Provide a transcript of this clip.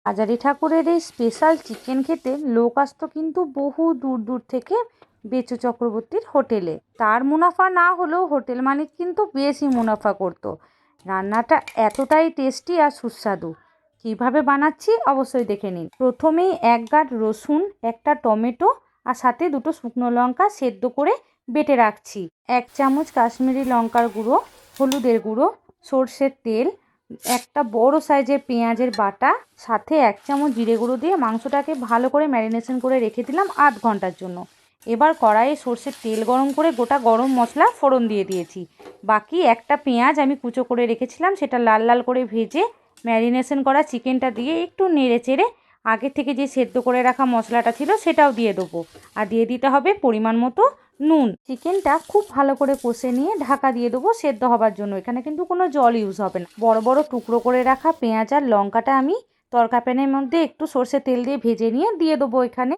হাজারি ঠাকুরের এই special chicken খেতে লোক আসতো কিন্তু বহু দূর দূর থেকে বেচু চক্রবর্তীর হোটেলে। তার মুনাফা না হলেও হোটেল মালিক কিন্তু বেশি মুনাফা করত। রান্নাটা এতটাই টেস্টি আর সুস্বাদু। কিভাবে বানাচ্ছি অবশ্যই দেখে নিন। প্রথমেই 1 গাঁট রসুন, একটা টমেটো আর সাথে 2টো শুকনো লঙ্কা সেদ্ধ করে বেটে রাখছি। 1 চামচ কাশ্মীরি লঙ্কার গুঁড়ো, হলুদের গুঁড়ো, সর্ষের তেল, একটা বড় সাইজের পেঁয়াজের বাটা, সাথে 1 চামচ জিরে গুঁড়ো দিয়ে মাংসটাকে ভালো করে ম্যারিনেশন করে রেখে দিলাম আধ ঘন্টার জন্য। এবার কড়াইয়ে সর্ষের তেল গরম করে গোটা গরম মশলা ফোড়ন দিয়ে দিয়েছি। বাকি একটা পেঁয়াজ আমি কুচো করে রেখেছিলাম, সেটা লাল লাল করে ভেজে ম্যারিনেশন করা চিকেনটা দিয়ে একটু নেড়ে চেড়ে আগে থেকে যে সেদ্ধ করে রাখা মশলাটা ছিল সেটাও দিয়ে দেবো। আর দিয়ে দিতে হবে পরিমাণ মতো নুন। চিকেনটা খুব ভালো করে কষে নিয়ে ঢাকা দিয়ে দেবো সেদ্ধ হবার জন্য। এখানে কিন্তু কোনো জল ইউজ হবে না। বড় বড় টুকরো করে রাখা পেঁয়াজ আর লঙ্কাটা আমি তড়কা প্যানের মধ্যে একটু সর্ষের তেল দিয়ে ভেজে নিয়ে দিয়ে দেবো এখানে।